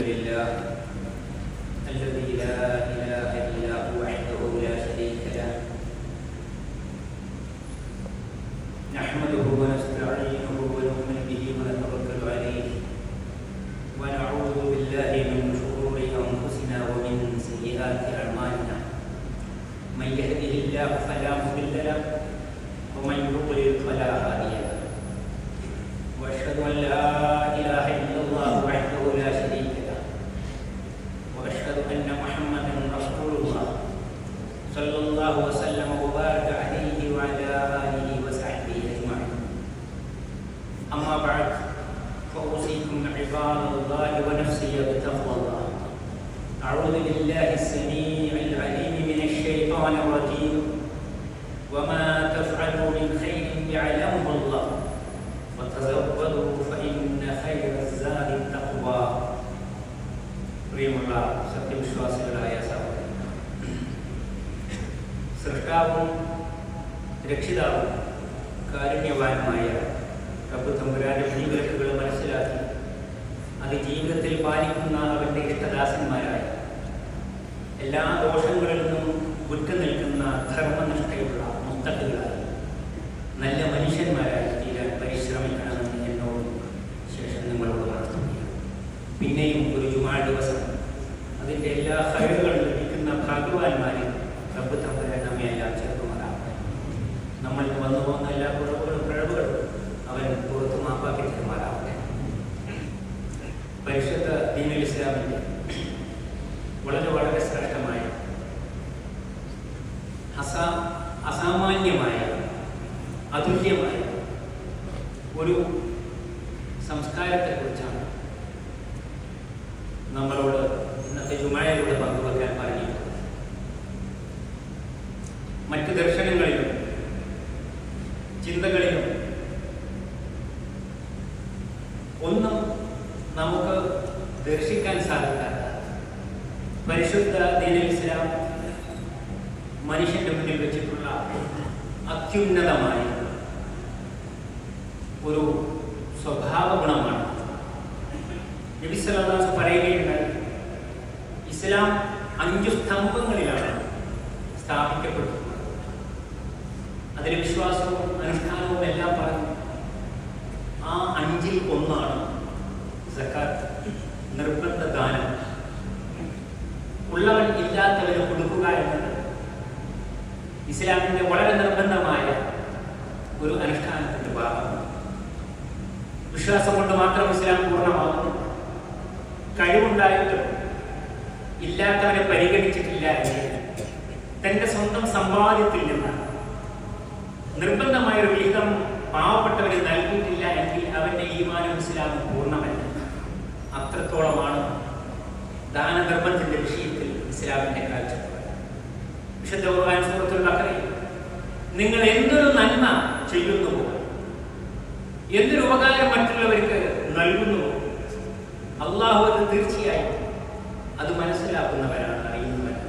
لله الذي لا إله إلا هو وحده لا شريك له نحمده ونستعينه ونؤمن به ونتوكل عليه ونعوذ بالله من شرور أنفسنا ومن سيئات أعمالنا من يهده الله فلا مضل له ومن يضلل فلا هادي له وأشهد أن لا إله إلا الله وحده لا شريك له وأشهد أن محمدا رسول الله صلى الله وسلم وبارك عليه وعلى آله وصحبه أجمعين أما بعد فأوصيكم عباد الله ونفسي بتقوى الله أعوذ بالله السميع العليم من الشيطان الرجيم وما تفعلوا من خير يعلمه الله وتزودوا فإن خير الزاد التقوى പ്രിയമുള്ള സത്യവിശ്വാസികളായ സഹോദരന്മാരെ, സൃഷ്ടാവും രക്ഷിതാവും കാരുണ്യവാനുമായ റബ്ബ് തമ്പുരാന്റെ വിധിവിലക്കുകൾ മനസ്സിലാക്കി അത് ജീവിതത്തിൽ പാലിക്കുന്ന അവന്റെ ഇഷ്ടദാസന്മാരായ എല്ലാ ദോഷങ്ങളിൽ നിന്നും വിട്ടുനിൽക്കുന്ന ധർമ്മനിഷ്ഠയുള്ള മുത്തഖികളായി നല്ല മനുഷ്യന്മാരായി തീരാൻ പരിശ്രമിക്കണമെന്ന് എന്നോടും ശേഷം നിങ്ങളോട് ഉണർത്തുകയാണ്. പിന്നെയും ഒരു ജുമാ ദിവസം അതിൻ്റെ എല്ലാ ഹൈറുകളും ലഭിക്കുന്ന ഭാഗ്യവാന്മാരെ റബ്ബ് തമ്പുരാൻ നമ്മെ എല്ലാം ചേർക്കുമാറാവട്ടെ. നമ്മൾക്ക് വന്നു പോകുന്ന എല്ലാ കുറവുകളും പിഴവുകളും അവൻ പുറത്തു മാപ്പാക്കി തരുമാറാവട്ടെ. പരിശുദ്ധ ദീനുൽ ഇസ്ലാമിൻ്റെ വളരെ ശ്രേഷ്ഠമായ അസാമാന്യമായ അതുല്യമായ ഒരു സംസ്കാരത്തെക്കുറിച്ചാണ് നമ്മളോട് ഇന്നത്തെ ജുമായിലൂടെ പങ്കുവെക്കാൻ പറഞ്ഞിട്ടുള്ളത്. മറ്റ് ദർശനങ്ങളിലും ചിന്തകളിലും ഒന്നും നമുക്ക് ദർശിക്കാൻ സാധിക്കാത്ത പരിശുദ്ധ ദീനുൽ ഇസ്ലാം മനുഷ്യന്റെ മുന്നിൽ വെച്ചിട്ടുള്ള അത്യുന്നതമായ ഒരു സ്വഭാവ ഗുണമാണ്. നബി സല്ലല്ലാഹു അലൈഹി വസല്ലം പറയുകയുണ്ടായി, ഇസ്ലാം 5 സ്തംഭങ്ങളിലാണ് സ്ഥാപിക്കപ്പെട്ടിട്ടുള്ളത്. അതിൽ വിശ്വാസവും അനുഷ്ഠാനവും എല്ലാം പറഞ്ഞു. ആ 5-ൽ ഒന്നാണ് സക്കാത്ത്, നിർബന്ധ ദാനം. ഉള്ളവൻ ഇല്ലാത്തവന് കൊടുക്കുക എന്നത് ഇസ്ലാമിന്റെ വളരെ നിർബന്ധമായ ഒരു അനുഷ്ഠാനത്തിന്റെ ഭാഗമാണ്. വിശ്വാസം കൊണ്ട് മാത്രം ഇസ്ലാം പൂർണ്ണമാകുന്നു. കഴിവുണ്ടായിട്ടും ഇല്ലാത്തവനെ പരിഗണിച്ചിട്ടില്ല എങ്കിൽ, തന്റെ സ്വന്തം സമ്പാദ്യത്തിൽ നിന്ന് നിർബന്ധമായ ഒരു വിഹിതം പാവപ്പെട്ടവന് നൽകിയിട്ടില്ല എങ്കിൽ അവന്റെ ഈമാനും ഇസ്ലാമും പൂർണ്ണമല്ല. അത്രത്തോളമാണ് ദാനധർമ്മത്തിന്റെ വിഷയത്തിൽ ഇസ്ലാമിന്റെ കാഴ്ചപ്പാട്. വിശുദ്ധ ഖുർആൻ സൂറത്തുൽ ബഖറയിൽ നിങ്ങൾ എന്തൊരു നന്മ ചെയ്യുന്നുവോ, എന്തൊരു ഉപകാരം മറ്റുള്ളവർക്ക് നൽകുന്നുവോ, അള്ളാഹു അത് തീർച്ചയായും അത് മനസ്സിലാക്കുന്നവരാണ്, അറിയുന്നവരാണ്.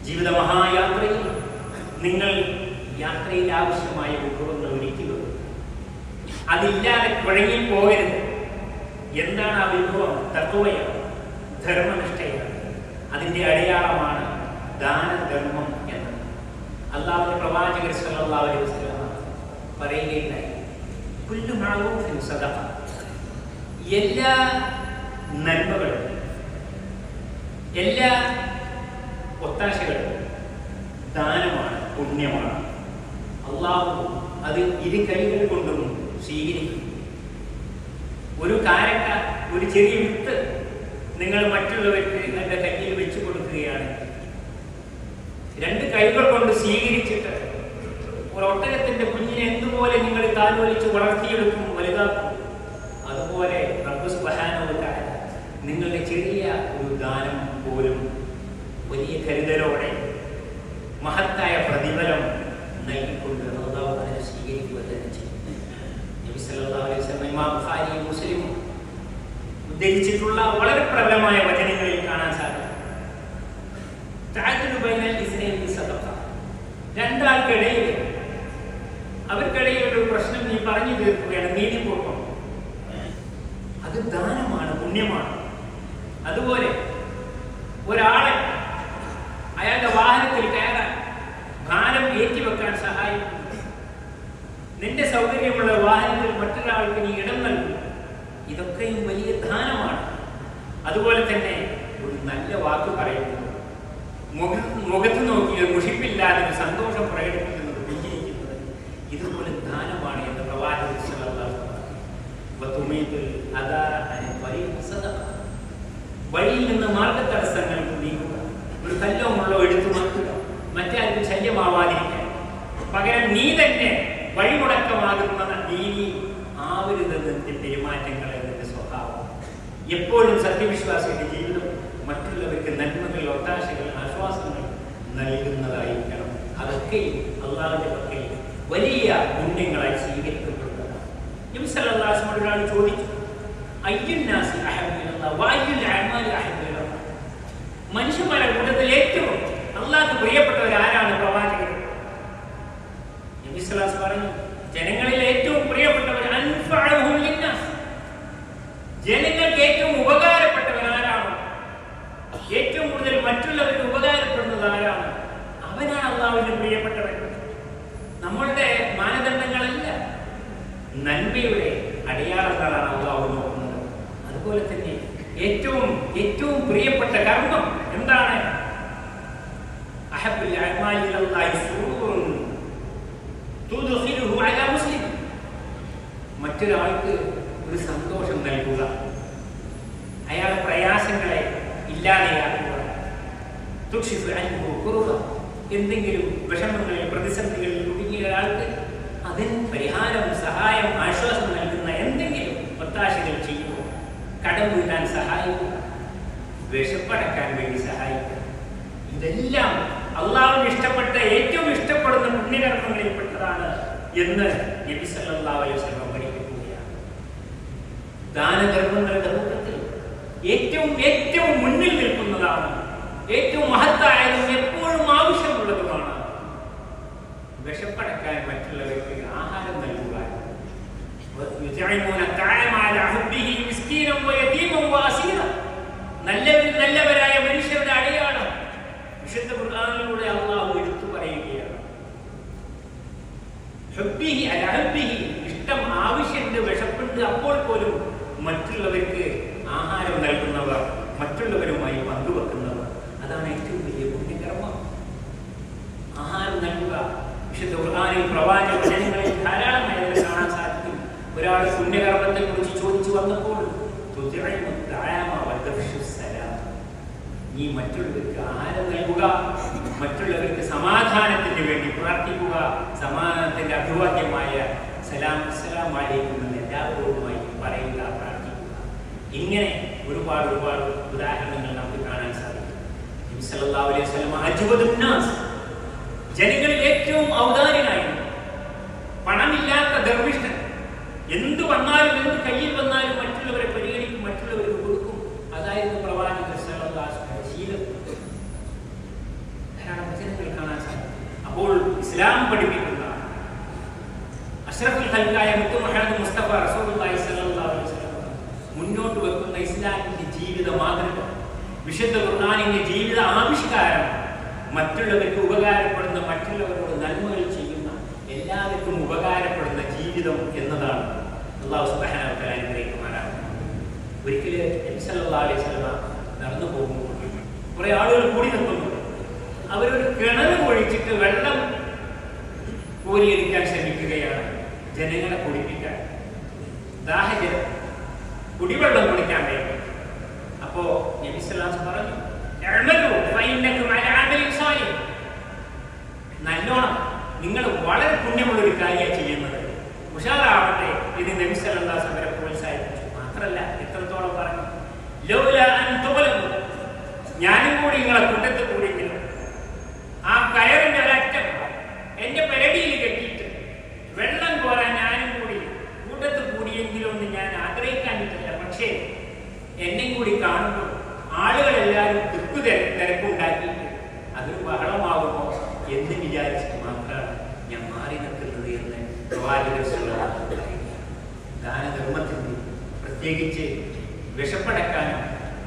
ജീവിത മഹായാത്രയിൽ നിങ്ങൾ യാത്രയിൽ ആവശ്യമായ വിഭവങ്ങൾ ഒരുക്കുക. അതില്ലാതെ കുഴങ്ങി പോകരുത്. എന്താണ് ആ വിഭവം? തഖ്വയാണ്, ധർമ്മനിഷ്ഠയാണ്. അതിൻ്റെ അടയാളമാണ് ദാനധർമ്മം എന്നത്. അല്ലാഹുവിന്റെ പ്രവാചകർ സല്ലല്ലാഹു അലൈഹി വസല്ലം പറയുകയുണ്ടായി, കുല്ലു മഅറൂഫിൻ സദഖ, എല്ലാ നന്മകളും എല്ലാ ഒത്താശകളും ദാനമാണ്, പുണ്യമാണ്. അള്ളാഹു അത് ഇരു കൈകൾ കൊണ്ടും സ്വീകരിക്കും. ഒരു കാരക്ക, ഒരു ചെറിയ വിത്ത് നിങ്ങൾ മറ്റുള്ളവർക്ക് എൻ്റെ കയ്യിൽ വെച്ചു കൊടുക്കുകയാണ്, 2 കൈകൾ കൊണ്ട് സ്വീകരിച്ചിട്ട് ഒരു ഒട്ടകത്തിന്റെ കുഞ്ഞിനെ എന്തുപോലെ നിങ്ങൾ താലോലിച്ച് വളർത്തിയെടുക്കും, വലുതാക്കും, അതുപോലെ റബ്ബ് സുബ്ഹാനഹു വ തആല നിങ്ങളുടെ ചെറിയ ഒരു ദാനം പോലും വലിയ കരുതലോടെ മഹത്തായ പ്രതിഫലം നൽകിക്കൊണ്ട് അല്ലാഹു അതിനെ സ്വീകരിക്കുക തന്നെ ചെയ്യും. നബി സല്ലല്ലാഹു അലൈഹി വസല്ലം ഇമാം ബുഖാരി മുസ്ലിം ഉദ്ധരിച്ചിട്ടുള്ള വളരെ പ്രബലമായ വചനങ്ങളിൽ കാണാൻ സാധിക്കും. തഅദ്ദുദു ബൈനൽ ഇസ്നൈനി സദഖ, രണ്ടാൾക്കിടയിൽ അവർക്കിടയിൽ ഒരു പ്രശ്നം നീ പറഞ്ഞു തീർക്കുകയാണ്, നീതിപൂർവം പുണ്യമാണ്. അതുപോലെ ഒരാളെ അയാളുടെ വാഹനത്തിൽ കയറാൻ ഭാരം ഏറ്റിവെക്കാൻ സഹായിക്കുന്നു. നിന്റെ സൗകര്യമുള്ള വാഹനത്തിൽ മറ്റൊരാൾക്ക് നീ ഇടം നൽകുന്നു. ഇതൊക്കെയും വലിയ ദാനമാണ്. അതുപോലെ തന്നെ ഒരു നല്ല വാക്ക് പറയുന്നത്, മുഖത്ത് നോക്കിയ മുഷിപ്പില്ലാതെ സന്തോഷം പ്രകടിപ്പിക്കുന്നത്, പുഞ്ചിരിക്കുന്നത്, ഇതുപോലെ ദാനമാണ് എന്ന് പ്രവാചകൻ സ്വല്ലല്ലാഹു അലൈഹി വസല്ലം. വഴിയിൽ നിന്ന് മാർഗതടസ്സങ്ങൾ നീക്കുക, ഒരു കല്ലോ മുള്ളോ എടുത്തു മാറ്റുക, മറ്റാർക്കും ശല്യമാവാതിരിക്കാൻ. പകരം നീ തന്നെ വഴിമുടക്കമാകുന്ന നീതി ആവരുതെന്നതിന്റെ പെരുമാറ്റങ്ങൾ എന്നതിന്റെ സ്വഭാവം. എപ്പോഴും സത്യവിശ്വാസിയുടെ ജീവിതം മറ്റുള്ളവർക്ക് നന്മകൾ, ഒത്താശകൾ, ആശ്വാസങ്ങൾ നൽകുന്നതായിരിക്കണം. അതൊക്കെയും അള്ളാഹുവിന്റെ പക്കൽ വലിയ പുണ്യങ്ങളായി സ്വീകരിക്കപ്പെടുന്നതാണ്. നബി സല്ലല്ലാഹു അലൈഹി വസല്ലം ഒരാൾ ചോദിച്ചു, അയ്യുന്നാസി അഹബ്ബു ഇലല്ലാഹ് വഅയ്യുൽ അഅമാലി അഹബ്ബു ഇലല്ലാഹ്. മനുഷ്യന്മാരുടെ കൂട്ടത്തിൽ ഏറ്റവും അള്ളാഹ്ക്ക് പ്രിയപ്പെട്ടവരാരാണ്? പ്രവാചകർ. നബി സല്ലല്ലാഹു അലൈഹി വസല്ലം പറഞ്ഞു, ജനങ്ങളിൽ ഏറ്റവും പ്രിയപ്പെട്ടവർ അൻഫഅഹും ലിന്നാസ്. ജനങ്ങൾക്ക് ഏറ്റവും ഉപകാരപ്പെട്ടവരാരാണ്? ഏറ്റവും കൂടുതൽ മറ്റുള്ളവർക്ക് ഉപകാരപ്പെടുന്നത് ആരാണ്? അവനാണ് അള്ളാഹുവിന്റെ പ്രിയപ്പെട്ടവൻ. നമ്മളുടെ മാനദണ്ഡങ്ങളല്ല, നന്മയുടെ അടയാളങ്ങളാണ് അള്ളാഹു നോക്കുന്നത്. അതുപോലെ തന്നെ ഏറ്റവും പ്രിയപ്പെട്ട കർമ്മം എന്താണ്? അഹബ്ബുൽ അഅമാലി ഇലല്ലാഹി സുറൂറുൻ തുദ്ഖിലുഹു അലാ മുസ്ലിം. മറ്റൊരാൾക്ക് ഒരു സന്തോഷം നൽകുക, അയാളുടെ പ്രയാസങ്ങളെ ഇല്ലാതെയാക്കുക. തുക്ഷിഫു അൻഹു കുർബ. എന്തെങ്കിലും വിഷമങ്ങളിൽ, പ്രതിസന്ധികളിൽ കുടുങ്ങിയ ഒരാൾക്ക് അതിന് പരിഹാരം, സഹായം, ആശ്വാസം നൽകുന്ന എന്തെങ്കിലും ഒത്താശകൾ ചെയ്യുക. കടം വീട്ടാൻ സഹായിക്കുക, വിശപ്പടക്കാൻ വേണ്ടി സഹായിക്കുക. ഇതെല്ലാം അള്ളാഹുവിന് ഇഷ്ടപ്പെട്ട, ഏറ്റവും ഇഷ്ടപ്പെടുന്ന പുണ്യകർമ്മങ്ങളിൽപ്പെട്ടതാണ് എന്ന് നബി സല്ലല്ലാഹു അലൈഹി വസല്ലം പഠിപ്പിക്കുകയാണ്. ദാനധർമ്മങ്ങളുടെ കൂട്ടത്തിൽ ഏറ്റവും മുന്നിൽ നിൽക്കുന്നതാണ്, ഏറ്റവും മഹത്തായതും എപ്പോഴും ആവശ്യമുള്ളതുമാണ് വിശപ്പടക്കാൻ മറ്റുള്ളവർക്ക് ആഹാരം നൽകുക. നല്ലവരായ മനുഷ്യരുടെ അടയാളം വിശുദ്ധ ഖുർആനിലൂടെ അല്ലാഹു എടുത്തു പറയുകയാണ്. ഇഷ്ടം, ആവശ്യമുണ്ട്, വിശപ്പുണ്ട്, അപ്പോൾ പോലും മറ്റുള്ളവർക്ക് ആഹാരം നൽകുന്നവർ, മറ്റുള്ളവരുമായി പങ്കുവെക്കുന്നവർ, അതാണ് ഏറ്റവും വലിയ പുണ്യകർമ്മം. ആഹാരം നൽകുക. വിശുദ്ധ ഖുർആനിൽ പ്രവാചക വചനങ്ങളിൽ ധാരാളമായി കാണാൻ സാധിക്കും. ഒരാൾ പുണ്യകർമ്മത്തെ കുറിച്ച് ചോദിച്ചു വന്നപ്പോൾ, നീ മറ്റുള്ളവർക്ക് ആഹാരം നൽകുക, മറ്റുള്ളവർക്ക് സമാധാനത്തിന് വേണ്ടി പ്രാർത്ഥിക്കുക, സമാധാനത്തിന്റെ അഭിവാദ്യമായ അസ്സലാമു അലൈക്കും എന്ന് എല്ലാവരോടുമായി പറയുക, പ്രാർത്ഥിക്കുക. ഇങ്ങനെ ഒരുപാട് ഉദാഹരണങ്ങൾ നമുക്ക് കാണാൻ സാധിക്കും. നബി സല്ലല്ലാഹു അലൈഹി വസല്ലം അജ്വദുൻ നാസ്, ജനങ്ങളിൽ ഏറ്റവും ഔദാര്യനായിരുന്നു. പണമില്ലാത്ത ദർവിഷ്ഠൻ. എന്ത് വന്നാലും, എന്ത് കയ്യിൽ വന്നാലും മറ്റുള്ളവരെ പരിഗണിക്കും, മറ്റുള്ളവർക്ക് കൊടുക്കും. അതായിരുന്നു പ്രവാചകൻ സല്ലല്ലാഹു അലൈഹി വസല്ലം ശീലം. ധാരാളം വചനങ്ങൾ കാണാൻ സാധിക്കും. അപ്പോൾ ഇസ്ലാം പഠിപ്പിക്കുന്ന അഷ്റഫുൽ ഖൽഖായ മുത്തു മുഹമ്മദ് മുസ്തഫ റസൂലുള്ളാഹി സ്വല്ലല്ലാഹു അലൈഹി വസല്ലം മുന്നോട്ട് വെക്കുന്ന ഇസ്ലാമിന്റെ ജീവിത മാതൃക, വിശുദ്ധ ഖുർആനിന്റെ ജീവിത ആവിഷ്കാരം, മറ്റുള്ളവർക്ക് ഉപകാരപ്പെടുന്ന, മറ്റുള്ളവരോട് നന്മകൾ ചെയ്യുന്ന, എല്ലാവർക്കും ഉപകാരപ്പെടുന്ന ജീവിതം എന്നതാണ്. അല്ലാഹു സുബ്ഹാനഹു വ തആല അനുഗ്രഹിക്കുമാറാകട്ടെ. ഒരിക്കൽ നബി സല്ലല്ലാഹു അലൈഹി വസല്ലം നടന്നു പോകുമ്പോൾ കുറെ ആളുകൾ കൂടി നിൽക്കുന്നു. അവരൊരു കിണർ ഒഴിച്ചിട്ട് വെള്ളം കോരിയെടുക്കാൻ ശ്രമിക്കുകയാണ്, ജനങ്ങളെ കുടിപ്പിക്കാൻ, ദാഹജലം, കുടിവെള്ളം കുടിക്കാൻ വേണ്ടി. അപ്പോ നബി സല്ലല്ലാഹു അലൈഹി വസല്ലം പറഞ്ഞു, നല്ലോണം, നിങ്ങൾ വളരെ പുണ്യമുള്ള ഒരു കാര്യമാണ് ചെയ്യുന്നത്, ഉഷാറാവട്ടെ. ഇത് നബി സല്ലല്ലാഹു അലൈഹി വസല്ലം പ്രോത്സാഹിപ്പിച്ചു. മാത്രല്ല എത്രത്തോളം പറഞ്ഞു, ഞാനും കൂടി നിങ്ങളെ കൂട്ടത്തിൽ കൂടിയെങ്കിലും ആ കയറിന്റെ ഒരറ്റം എന്റെ പെരടിയിൽ കെട്ടിയിട്ട് വെള്ളം കോരാൻ ഞാനും കൂടി കൂട്ടത്തിൽ കൂടിയെങ്കിലും ഒന്ന് ഞാൻ ആഗ്രഹിക്കാനിട്ടില്ല. പക്ഷേ എന്നെയും കൂടി കാണുമ്പോൾ ആളുകളെല്ലാവരും തിരക്കുണ്ടാക്കിയിട്ട് അതൊരു ബഹളമാകുമോ എന്ന് വിചാരിച്ചിട്ട് മാത്രമാണ് ഞാൻ മാറി നിൽക്കുന്നത് എന്ന് പ്രവാചകൻ സല്ലല്ലാഹു അലൈഹി വസല്ലം. ദാനധർമ്മത്തിന്റെ, പ്രത്യേകിച്ച് വിശപ്പടക്കാനും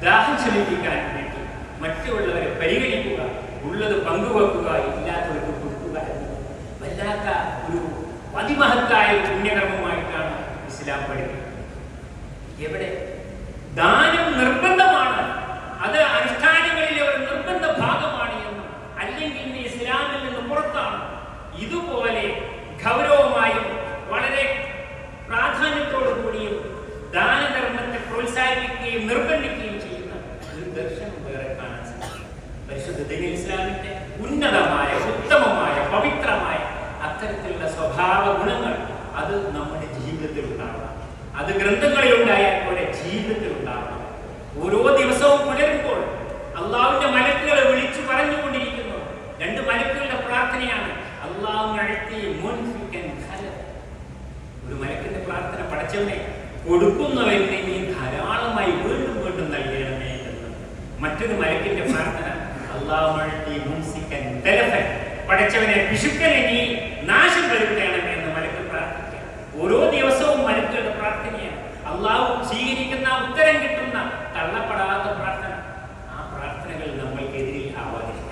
ദാഹം ശമിപ്പിക്കാനും വേണ്ടി മറ്റുള്ളവരെ പരിഗണിക്കുക, ഉള്ളത് പങ്കുവെക്കുക, ഇല്ലാത്തവർക്ക് കൊടുക്കുക എന്നത് വല്ലാത്ത ഒരു അതിമഹത്തായ പുണ്യകർമ്മമായിട്ടാണ് ഇസ്ലാം പഠിക്കുന്നത്. എവിടെ ദാനം നിർബന്ധമാണ്, അത് അനുഷ്ഠാനങ്ങളിലെ ഒരു നിർബന്ധ ഭാഗമാണ് എന്നും അല്ലെങ്കിൽ ഇന്ന് ഇസ്ലാമിൽ നിന്ന് പുറത്താണ്. ഇതുപോലെ ഗൗരവമായും വളരെ പ്രാധാന്യത്തോടു കൂടിയും ദാനധർമ്മത്തെ പ്രോത്സാഹിപ്പിക്കുകയും നിർബന്ധിക്കുകയും ചെയ്യുന്ന ഒരു ദർശനം വേറെ കാണാൻ സാധിക്കും. പരിശുദ്ധ ദീനുൽ ഇസ്ലാമിന്റെ ഉന്നതമായ, ഉത്തമമായ, പവിത്രമായ അത്തരത്തിലുള്ള സ്വഭാവ ഗുണങ്ങൾ അത് നമ്മുടെ ജീവിതത്തിൽ ഉണ്ടാവണം. അത് ഗ്രന്ഥങ്ങളിൽ ഉണ്ടായാൽ പോലെ ജീവിതത്തിൽ ഉണ്ടാവണം. ഓരോ ദിവസവും പുലരുമ്പോൾ അള്ളാഹുവിന്റെ മലക്കുകളെ വിളിച്ചു പറഞ്ഞുകൊണ്ടിരിക്കുന്നു. 2 മലക്കുകളുടെ പ്രാർത്ഥനയാണ്. ഒരു മലക്കിന്റെ പ്രാർത്ഥന, പടച്ചവനെ കൊടുക്കുന്നവരെ നീ ധാരാളമായി വീണ്ടും വീണ്ടും നൽകണമേ എന്ന്. മറ്റൊരു മലക്കിന്റെ പ്രാർത്ഥന പടച്ചവനെ പിശുക്കനെ നീ നാശം വരുത്തണമേ എന്ന് മലക്ക് പ്രാർത്ഥിക്കുക. ഓരോ ദിവസവും മലക്കുകളുടെ പ്രാർത്ഥനയാണ്. അള്ളാഹു സ്വീകരിക്കുന്ന, ഉത്തരം കിട്ടുന്ന, തള്ളപ്പെടാത്ത പ്രാർത്ഥന. ആ പ്രാർത്ഥനകൾ നമ്മൾക്കെതിരിൽ ആവാതിരിക്കണം.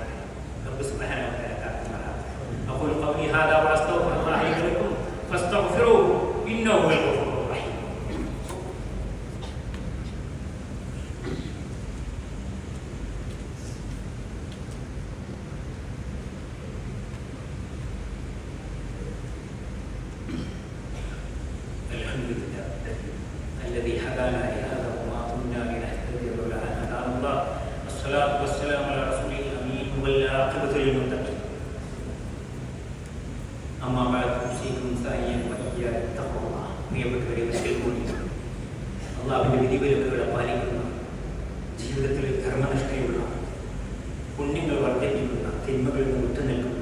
أقول قولي هذا وأستغفر الله لي ولكم فاستغفروه إنه هو الغفور الرحيم. الحمد لله الذي هدانا لهذا وما كنا لنهتدي لولا أن هدانا الله. الصلاة والسلام على رسوله الأمين والعاقبة للمتقين. أما بعد أوصيكم ثانيا وإياي بتقوى الله. പ്രിയപ്പെട്ടവരെ, അള്ളാഹുവിന്റെ വിധിവിലക്കുകളെ പാലിക്കുന്ന, ജീവിതത്തിൽ ധർമ്മനിഷ്ഠയുള്ള, പുണ്യങ്ങൾ വർദ്ധിപ്പിക്കുന്ന, തിന്മകളിൽ നിന്ന് വിട്ടുനിൽക്കുന്ന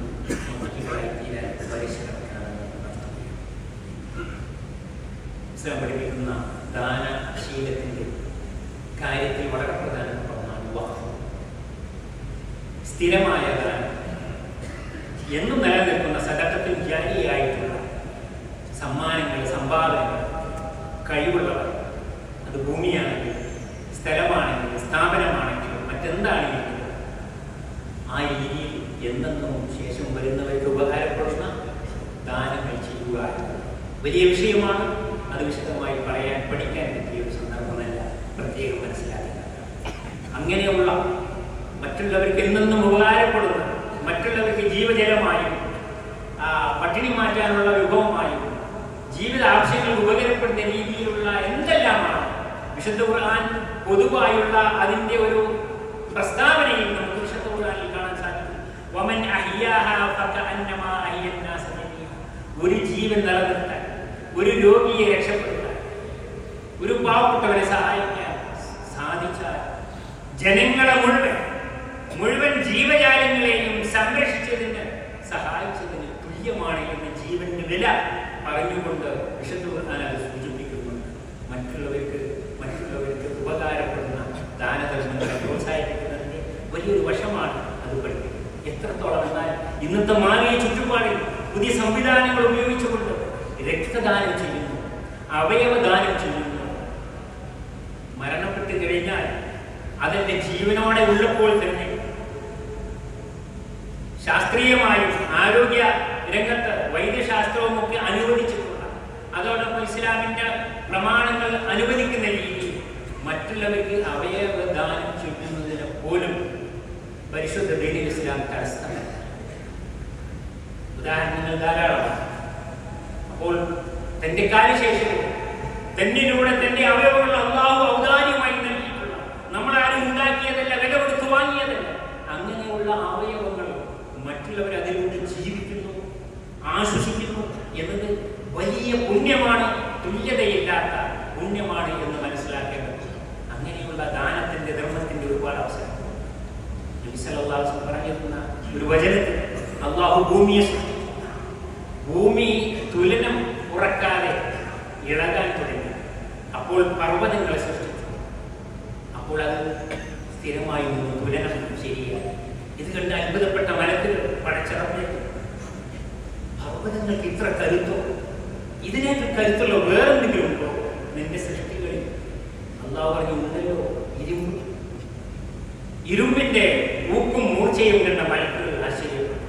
ഇസ്ലാം പഠിപ്പിക്കുന്ന ദാനശീലത്തിന്റെ കാര്യത്തിൽ വളരെ പ്രധാനപ്പെട്ടതാണ് വഖഫ്. സ്ഥിരമായ ദാനം, എന്നും നിലനിൽക്കുന്ന സദഖത്തുൽ ജാരിയായിട്ടുള്ള സമ്മാനങ്ങൾ, സംഭാവനകൾ, കഴിവുള്ളവർ, അത് ഭൂമിയാണെങ്കിലും സ്ഥലമാണെങ്കിലും സ്ഥാപനമാണെങ്കിലും മറ്റെന്താണെങ്കിലും ആ രീതിയിൽ എന്നെന്നും ശേഷം വരുന്നവർക്ക് ഉപകാരപ്പെടുന്ന ദാനങ്ങൾ ചെയ്യുക വലിയ വിഷയമാണ്. അത് വിശദമായി പഠിക്കാൻ പറ്റിയ ഒരു സന്ദർഭമല്ല, പ്രത്യേകം മനസ്സിലാക്കുക. അങ്ങനെയുള്ള മറ്റുള്ളവർക്ക് എന്നെന്നും ഉപകാരപ്പെടുന്ന, മറ്റുള്ളവർക്ക് ജീവജലമായും പട്ടിണി മാറ്റാനുള്ള വിഭവമായും ജീവിത ആവശ്യങ്ങൾക്ക് ഉപകാരപ്പെടുന്ന രീതിയിലുള്ള എന്തെല്ലാമാണ് വിശുദ്ധ ഖുർആൻ പൊതുവായുള്ള അതിൻ്റെ ഒരു പ്രസ്താവനയിൽ നമുക്ക് വിശുദ്ധ ഖുർആനിൽ കാണാൻ സാധിക്കും. വമൻ അഹ്യാഹാ ഫകഅന്നമാ അഹ്യന്നാസ ജമീഅ. ഒരു ജീവൻ നിലനിർത്താൻ, ഒരു രോഗിയെ രക്ഷപ്പെടുത്താൻ, ഒരു പാവപ്പെട്ടവരെ സഹായിക്കാൻ സാധിച്ചാൽ ജനങ്ങളെ മുഴുവൻ ജീവജാലങ്ങളെയും സംരക്ഷിച്ചതിന്, സഹായിച്ചതിന് തുല്യമാണ് എന്ന് ജീവന്റെ വില പറഞ്ഞുകൊണ്ട് വിശുദ്ധ ഖുർആൻ അത് സൂചിപ്പിക്കുന്നുണ്ട്. മറ്റുള്ളവർക്ക് ഉപകാരപ്പെടുന്ന ദാനധർമ്മങ്ങളെ പ്രോത്സാഹിപ്പിക്കുന്നതിന്റെ വലിയൊരു വശമാണ് അത് പഠിക്കുന്നത്. എത്രത്തോളം എന്നാൽ ഇന്നത്തെ മാറിയ ചുറ്റുപാടിൽ പുതിയ സംവിധാനങ്ങൾ ഉപയോഗിച്ചുകൊണ്ട് രക്തദാനം ചെയ്യുന്നു, അവയവദാനം ചെയ്യുന്നു. മരണപ്പെട്ട് കഴിഞ്ഞാൽ അതിന്റെ ജീവനോടെ ഉള്ളപ്പോൾ തന്നെ ശാസ്ത്രീയമായും ആരോഗ്യ രംഗത്ത് വൈദ്യശാസ്ത്രവും ഒക്കെ അനുവദിച്ചിട്ടുള്ള, അതോടൊപ്പം ഇസ്ലാമിന്റെ പ്രമാണങ്ങൾ അനുവദിക്കുന്ന രീതിയിൽ മറ്റുള്ളവർക്ക് അവയവദാനം ചെയ്യുന്നതിന് പോലും പരിശുദ്ധ ദീനുൽ ഇസ്ലാം തടസ്സമല്ല. ഉദാഹരണങ്ങൾ ധാരാളമാണ്. അപ്പോൾ തന്റെ കാലശേഷവും തന്നിലൂടെ തന്റെ അവയവങ്ങൾ അല്ലാഹു ഔദാര്യമായി നൽകിയിട്ടുള്ള, നമ്മളാരും ഉണ്ടാക്കിയതല്ല, വില കൊടുത്തു വാങ്ങിയതല്ല, അങ്ങനെയുള്ള അവയവങ്ങൾ മറ്റുള്ളവർ അതിലൂടെ ജീവിക്കുന്നു, ആശ്വസിക്കുന്നു എന്നത് വലിയ പുണ്യമാണ്, തുല്യതയില്ലാത്ത പുണ്യമാണ് എന്ന് മനസ്സിലാക്കേണ്ടത്. അങ്ങനെയുള്ള ദാനത്തിന്റെ ധർമ്മത്തിന്റെ ഒരുപാട് അവസരം നബി സല്ലല്ലാഹു അലൈഹി വസല്ലം പറഞ്ഞിരുന്ന ഒരു വചനത്തിൽ അല്ലാഹു ഭൂമിയെ സൃഷ്ടിച്ചു. ഭൂമി തുലനം ഉറക്കാതെ ഇളകാൻ തുടങ്ങി. അപ്പോൾ പർവ്വതങ്ങളെ സൃഷ്ടിച്ചു. അപ്പോൾ അത് സ്ഥിരമായി നിന്ന് തുലനം ശരിയായി. ഇത് കണ്ട് അത്ഭുതപ്പെട്ട മലക്കുകൾ പടച്ചിറങ്ങി, പർവ്വതങ്ങൾക്ക് ഇത്ര കരുത്തോ, ഇതിനേക്കാൾ കരുത്തുള്ള വേറെന്തെങ്കിലും ഉണ്ടോ നിന്റെ സൃഷ്ടികളിൽ? അള്ളാഹു പറഞ്ഞു ഉണ്ടല്ലോ ഇരുമ്പ്, ഇരുമ്പിന്റെ ഊക്കും മൂർച്ചയും കണ്ട മലക്കുകൾ ആശ്ചര്യപ്പെട്ടു.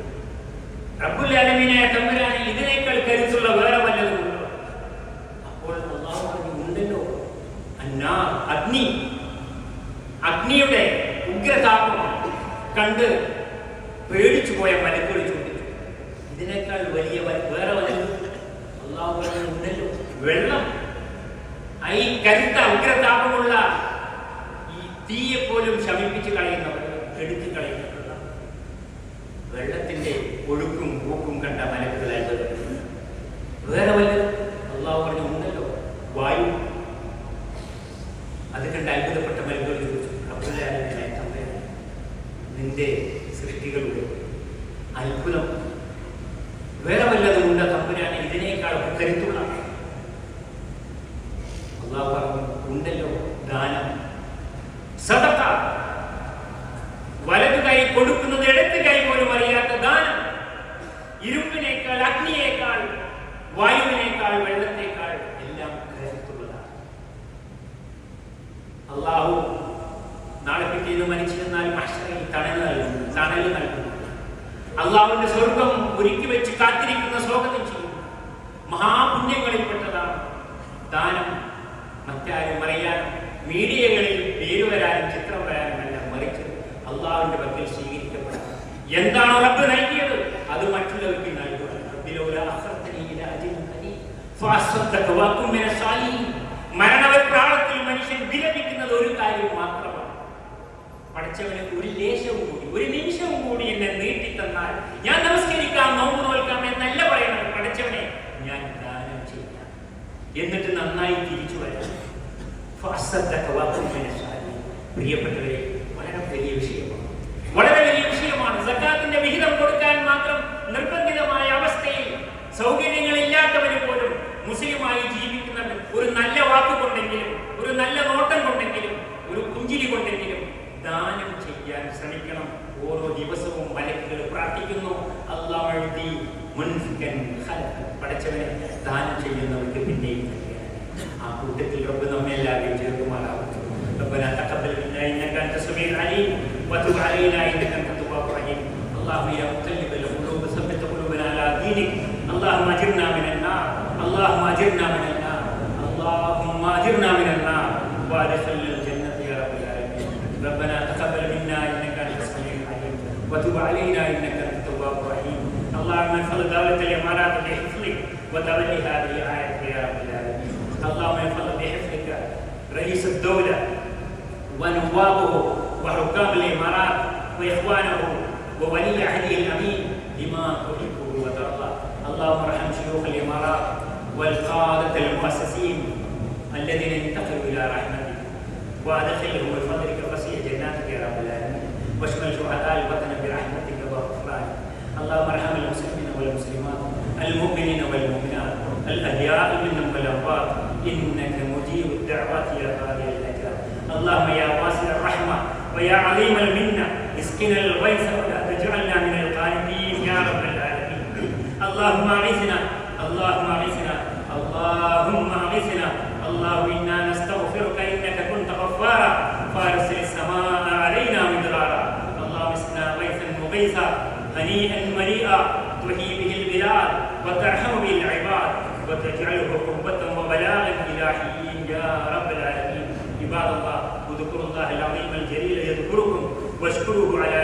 റബ്ബുൽ ആലമീനായ തമ്പുരാനിൽ ഇതിനേക്കാൾ കരുത്തുള്ള വേറെ വല്ലതുമുണ്ടോ? അപ്പോൾ അള്ളാഹു പറഞ്ഞു ഉണ്ടല്ലോ. അഗ്നി, അഗ്നിയുടെ ഉഗ്രതാപം കണ്ട് പേടിച്ചു പോയ മലക്കുകൾ ചോദിച്ചു, ഇതിനേക്കാൾ വലിയ വേറെ വല്ലതും? അള്ളാഹു പറഞ്ഞു ഉണ്ടല്ലോ. വെള്ളം, ഈ കരുത്ത ഉഗ്രതാപമുള്ള ഈ തീയെ പോലും ശമിപ്പിച്ച് കളയുന്നവർ, എടുത്തു കളയുന്നവർ, വെള്ളത്തിന്റെ ഒഴുക്കും പൂക്കും കണ്ട മലക്കുകൾ അത്ഭുതപ്പെട്ടു. വേറെ വല്ലതും? അള്ളാഹു പറഞ്ഞു ഉണ്ടല്ലോ. വായു, അത് കണ്ട് അത്ഭുതപ്പെട്ട മലക്കുകൾ ചോദിച്ചു, നിന്റെ സൃഷ്ടികളുടെ അത്ഭുതം വേറെ വല്ലതും ഉണ്ട് തമ്പുരാനെ ഇതിനേക്കാൾ കരുത്തുള്ള? അള്ളാഹു പറഞ്ഞു ഉണ്ടല്ലോ. ദാനം, സദഖ, വലതു കൈ കൊടുക്കുന്നത് ഇടത്ത് കൈ പോലും അറിയാത്ത ദാനം, ഇരുമ്പിനേക്കാൾ, അഗ്നിയേക്കാൾ, വായുവിനേക്കാൾ, വെള്ളത്തേക്കാൾ എല്ലാം കരുത്തുള്ളതാണ്. അള്ളാഹു നാളെ പിറ്റേന്ന് മരിച്ചിരുന്നാൽ മഹ്ശറിൽ തണൽ നൽകും. അള്ളാഹുവിന്റെ സ്വർഗം ഒരുക്കി വെച്ച് കാത്തിരിക്കുന്ന സ്വാഗതം ചെയ്യും. മഹാപുണ്യങ്ങളിൽപ്പെട്ടതാണ് ദാനം. മറ്റാരും അറിയാനും മീഡിയകളിൽ പേര് വരാനും ചിത്രം വരാനും എല്ലാം മറിച്ച് അള്ളാഹുവിന്റെ പക്കൽ സ്വീകരിക്കപ്പെടാം. എന്താണോ റബ്ബ് നൽകിയത് അത് മറ്റുള്ളവർക്ക് നൽകുക. മരണവെപ്രാളത്തിൽ മനുഷ്യൻ വിലപിക്കുന്നത് ഒരു കാര്യം മാത്രമാണ്, പഠിച്ചവന് ഒരു ലേശവും കൂടി, ഒരു നിമിഷവും കൂടി എന്നെ നീട്ടിത്തന്നാൽ ഞാൻ നമസ്കരിക്കാം, നോമ്പ് നോൽക്കാം എന്നല്ല പറയണം. പഠിച്ചവനെ ഞാൻ ദാനം ചെയ്യാം, എന്നിട്ട് നന്നായി തിരിച്ചു വരാം. പ്രിയപ്പെട്ടവരെ, വളരെ വലിയ വിഷയമാണ്, വളരെ വലിയ വിഷയമാണ്. സക്കാത്തിന്റെ വിഹിതം കൊടുക്കാൻ മാത്രം നിർബന്ധിതമായ അവസ്ഥയിൽ സൗകര്യങ്ങളില്ലാത്തവന് പോലും മുസ്ലിമായി ജീവിക്കുന്നവൻ ഒരു നല്ല വാക്കുകൊണ്ടെങ്കിലും, ഒരു നല്ല നോട്ടം കൊണ്ടെങ്കിലും, ഒരു പുഞ്ചിരി കൊണ്ടെങ്കിലും ദാനം ചെയ്യാൻ ശ്രമിക്കണം. ഓരോ ദിവസവും മലക്കുകൾ പ്രാർത്ഥിക്കുന്നു, പടച്ചവനെ ദാനം ചെയ്യുന്നവർക്ക് പിന്നെയും ആ കൂട്ടത്തിൽ റബ്ബ് നമ്മെ എല്ലാവരെയും ചേർക്കുമാറാവും. ربنا تقبل منا انك انت السميع العليم وتب علينا انك انت التواب الرحيم. اللهم يا مقلب القلوب ثبت قلوبنا على دينك. اللهم اجرنا من النار، اللهم اجرنا من النار، اللهم اجرنا من النار وادخلنا الجنه يا رب العالمين. ربنا تقبل منا انك انت السميع العليم وتب علينا انك انت التواب الرحيم. اللهم احفظ دولة الامارات بحفظك وتولي هذه الايه يا رب العالمين. اللهم احفظ بحفظك رئيس الدولة ونوابه وحكام الامارات واخوانه وولي عهده الامين بما تحبه وترضى. اللهم ارحم شيوخ الامارات والقادة المؤسسين الذين انتقلوا الى رحمتك وادخلهم بفضلك وسيع جناتك يا رب العالمين، واشمل شهداء الوطن برحمتك وغفرانك. اللهم ارحم المسلمين والمسلمات، المؤمنين والمؤمنات، الاحياء منهم والاموات، انك مجيب الدعوات يا قاضي الاجال. اللهم يا واسع الرحمه ويا عظيم المنه اسقنا الغيث ولا تجعلنا من القانطين يا رب العالمين. اللهم اغثنا، اللهم اغثنا، اللهم اغثنا. اللهم انا نستغفرك انك كنت غفارا فارسل السماء علينا مدرارا. اللهم اسقنا غيثا مغيثا هنيئا مريئا تحيي به البلاد وترحم به العباد وتجعله قربة وبلاغا الى حين يا رب العالمين. عباد الله، اذكروا الله العظيم الجليل يذكركم واشكروه على